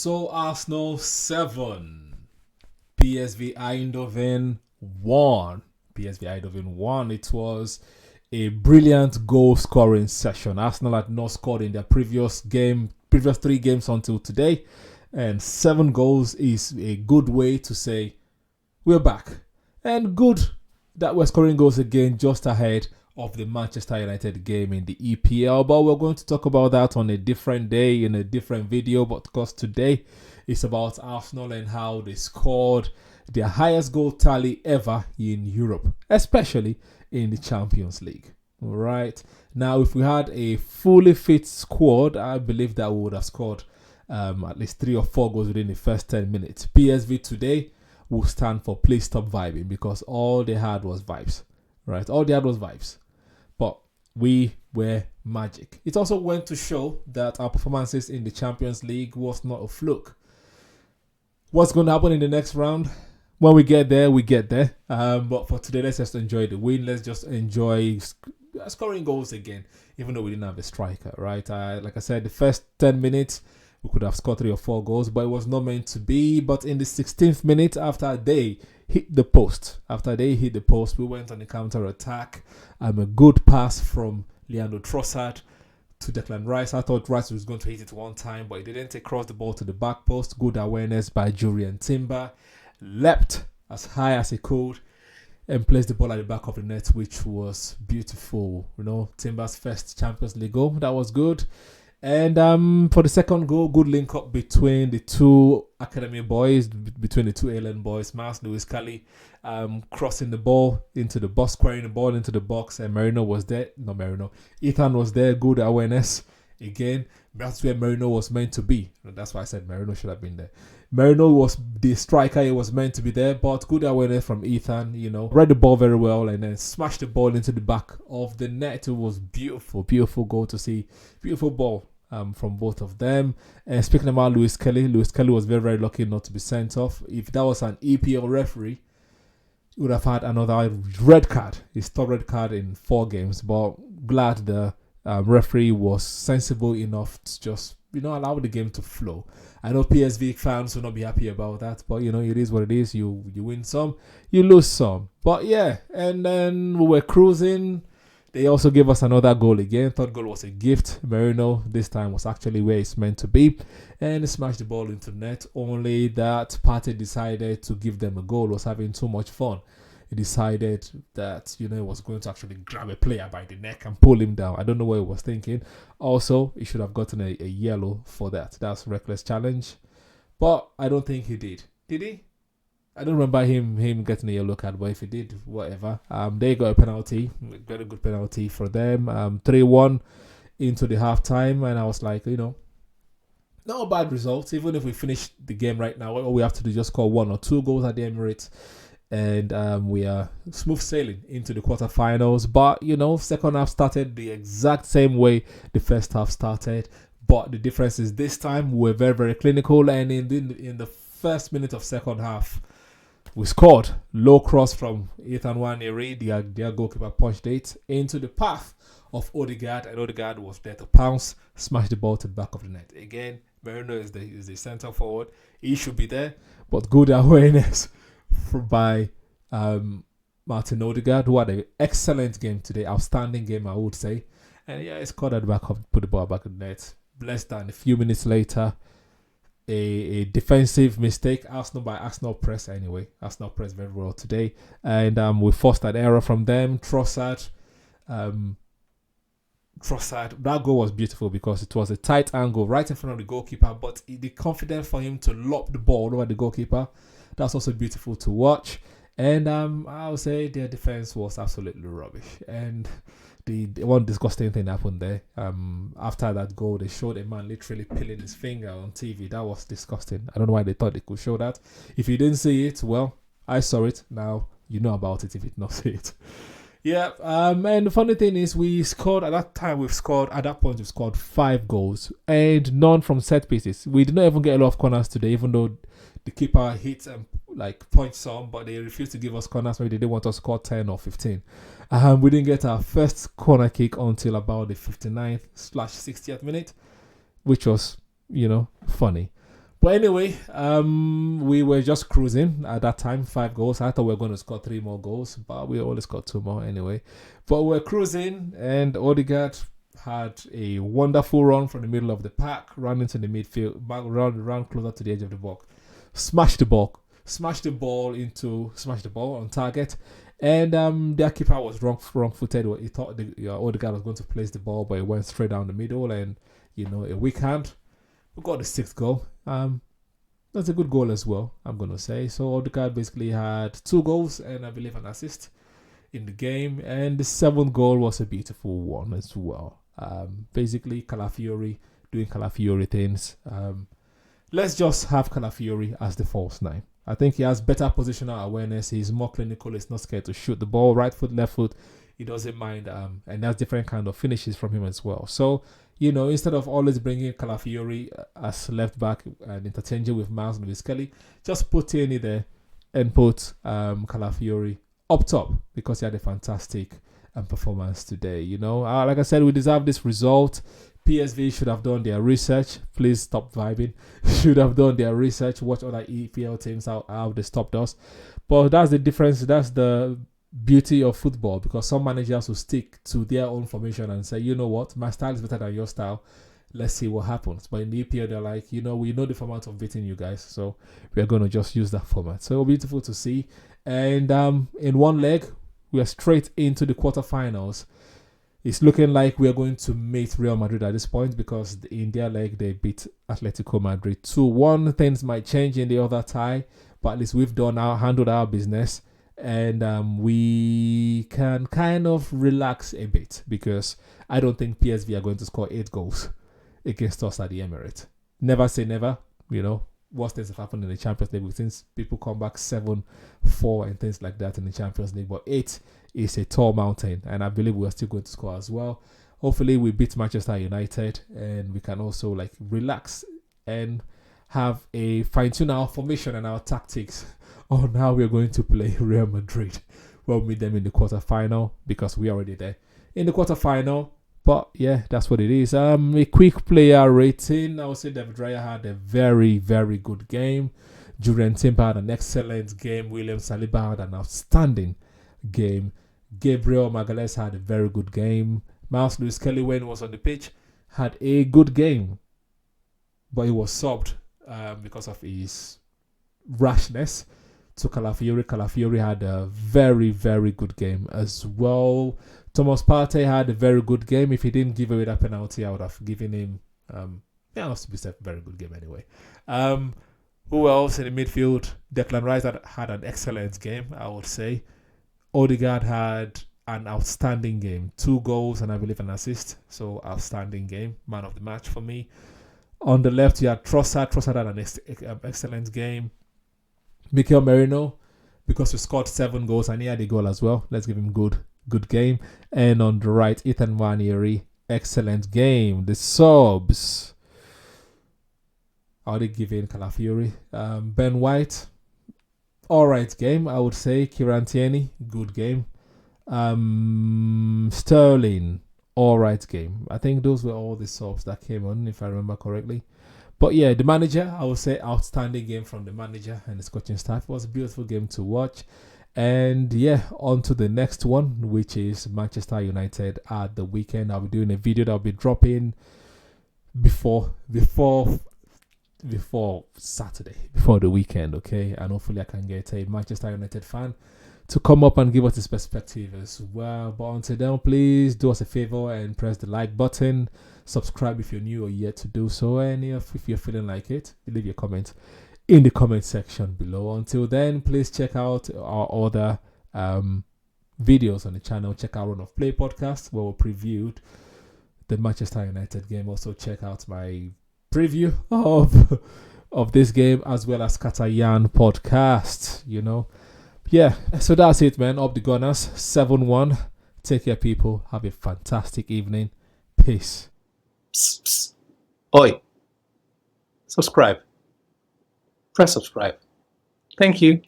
So Arsenal 7, PSV Eindhoven 1. PSV Eindhoven 1. It was a brilliant goal scoring session. Arsenal had not scored in their previous 3 games until today. And 7 goals is a good way to say we're back. And good that we're scoring goals again just ahead of the Manchester United game in the EPL. But we're going to talk about that on a different day in a different video. But because today it's about Arsenal and how they scored their highest goal tally ever in Europe, especially in the Champions League. All right. Now, if we had a fully fit squad, I believe that we would have scored at least 3 or 4 goals within the first 10 minutes. PSV today will stand for please stop vibing, because all they had was vibes. Right? All they had was vibes. But we were magic. It also went to show that our performances in the Champions League was not a fluke. What's going to happen in the next round? When we get there, we get there. But for today, let's just enjoy the win. Let's just enjoy scoring goals again, even though we didn't have a striker, right? Like I said, the first 10 minutes, we could have scored 3 or 4 goals, but it was not meant to be. But in the 16th minute, after they hit the post, we went on the counter-attack. A good pass from Leandro Trossard to Declan Rice. I thought Rice was going to hit it one time, but he didn't. Take cross the ball to the back post. Good awareness by Julian Timber. Leapt as high as he could and placed the ball at the back of the net, which was beautiful. You know, Timber's first Champions League goal. That was good. And for the second goal, good link up between the 2 academy boys, between the 2 Alien boys, lewis-skelly, crossing the ball into the box, squaring the ball into the box, and Ethan was there, good awareness. Again, that's where Merino was meant to be. That's why I said Merino should have been there. Merino was the striker, he was meant to be there, but good awareness from Ethan, read the ball very well and then smashed the ball into the back of the net. It was beautiful, beautiful goal to see, beautiful ball from both of them. And speaking about lewis-skelly was very, very lucky not to be sent off. If that was an EPL referee, he would have had another red card, his top red card in 4 games, but glad the referee was sensible enough to just allow the game to flow. I know PSV fans will not be happy about that, but it is what it is. You win some, you lose some. But yeah, and then we were cruising. They also gave us another goal again. Third goal was a gift. Merino this time was actually where it's meant to be, and he smashed the ball into the net. Only that Partey decided to give them a goal. Was having too much fun. He decided that he was going to actually grab a player by the neck and pull him down. I don't know what he was thinking. Also, he should have gotten a yellow for that. That's reckless challenge, but I don't think he did. Did he? I don't remember him getting a yellow card, but if he did, whatever. They got a penalty, very good penalty for them. 3-1 into the halftime, and I was like, not a bad result. Even if we finish the game right now, all we have to do is just score 1 or 2 goals at the Emirates. And we are smooth sailing into the quarterfinals. But, second half started the exact same way the first half started. But the difference is this time we're very, very clinical. And in the first minute of second half, we scored. Low cross from Ethan Nwaneri, their goalkeeper, punched it into the path of Odegaard. And Odegaard was there to pounce, smash the ball to the back of the net. Again, Merino is the centre forward. He should be there. But good awareness by Martin Odegaard, who had an excellent game today, outstanding game I would say, and yeah, he scored at the back of, put the ball back in the net. Less than a few minutes later, a defensive mistake. Arsenal press very well today, and we forced an error from them. Trossard, that goal was beautiful because it was a tight angle right in front of the goalkeeper, but the confidence for him to lob the ball over the goalkeeper, that's also beautiful to watch. And I would say their defense was absolutely rubbish. And the one disgusting thing happened there. After that goal, they showed a man literally peeling his finger on TV. That was disgusting. I don't know why they thought they could show that. If you didn't see it, well, I saw it. Now you know about it if you did not see it. Yeah, and the funny thing is we scored, at that point we've scored 5 goals and none from set pieces. We did not even get a lot of corners today, even though the keeper hit and points some, but they refused to give us corners. Maybe they didn't want us to score 10 or 15. We didn't get our first corner kick until about the 59th/60th minute, which was, funny. But anyway, we were just cruising at that time. 5 goals. I thought we were going to score 3 more goals, but we only scored 2 more anyway. But we're cruising, and Odegaard had a wonderful run from the middle of the park, ran into the midfield, ran closer to the edge of the box, smashed the ball on target, and their keeper was wrong-footed. He thought Odegaard was going to place the ball, but it went straight down the middle, and a weak hand. We got the 6th goal. That's a good goal as well, I'm going to say. So Odegaard basically had 2 goals and I believe an assist in the game. And the 7th goal was a beautiful one as well. Basically, Calafiori doing Calafiori things. Let's just have Calafiori as the false 9. I think he has better positional awareness. He's more clinical. He's not scared to shoot the ball. Right foot, left foot. He doesn't mind. And that's different kind of finishes from him as well. So, instead of always bringing Calafiori as left back and interchanging with Miles and lewis-skelly, just put Tierney there and put Calafiori up top because he had a fantastic performance today. Like I said, we deserve this result. PSV should have done their research. Please stop vibing. Should have done their research. Watch other EPL teams how they stopped us. But that's the difference. That's the beauty of football, because some managers will stick to their own formation and say, you know what, my style is better than your style. Let's see what happens. But in the EPL, they're like, we know the format of beating you guys, so we're going to just use that format. So beautiful to see. And in one leg, we are straight into the quarterfinals. It's looking like we are going to meet Real Madrid at this point, because in their leg, they beat Atletico Madrid 2-1. Things might change in the other tie, but at least we've handled our business. And we can kind of relax a bit, because I don't think PSV are going to score 8 goals against us at the Emirates. Never say never, worst things have happened in the Champions League. We've seen people come back 7-4 and things like that in the Champions League, but 8 is a tall mountain, and I believe we're still going to score as well. Hopefully we beat Manchester United, and we can also relax and have a fine-tune our formation and our tactics on how we're going to play Real Madrid. We'll meet them in the quarterfinal, because we're already there in the quarterfinal. But yeah, that's what it is. A quick player rating. I would say David Raya had a very, very good game. Julian Timber had an excellent game. William Saliba had an outstanding game. Gabriel Magalhaes had a very good game. Miles Lewis-Skelly, when he was on the pitch, had a good game, but he was subbed because of his rashness to Calafiori. Calafiori had a very, very good game as well. Thomas Partey had a very good game. If he didn't give away that penalty, I would have given him to be a very good game anyway. Who else in the midfield? Declan Rice had an excellent game, I would say. Odegaard had an outstanding game. 2 goals and I believe an assist. So outstanding game. Man of the match for me. On the left, you had Trossard. Trossard had an excellent game. Mikel Merino, because we scored 7 goals and he had a goal as well. Let's give him good game. And on the right, Ethan Nwaneri, excellent game. The subs, I'll give in Calafiori. Ben White, alright game, I would say. Kieran Tierney, good game. Sterling, alright game. I think those were all the subs that came on, if I remember correctly. But yeah, the manager, I would say outstanding game from the manager and his coaching staff. It was a beautiful game to watch. And yeah, on to the next one, which is Manchester United at the weekend. I'll be doing a video that will be dropping before Saturday, before the weekend, okay? And hopefully I can get a Manchester United fan to come up and give us his perspective as well. But until then, please do us a favor and press the like button. Subscribe if you're new or yet to do so. And if you're feeling like it, leave your comment in the comment section below. Until then, please check out our other videos on the channel. Check out Run of Play podcast, where we previewed the Manchester United game. Also check out my preview of this game, as well as Katayan podcast. Yeah, so that's it, man. Up the Gunners, 7-1. Take care, people. Have a fantastic evening. Peace. Psst, psst. Oi. Subscribe. Press subscribe. Thank you.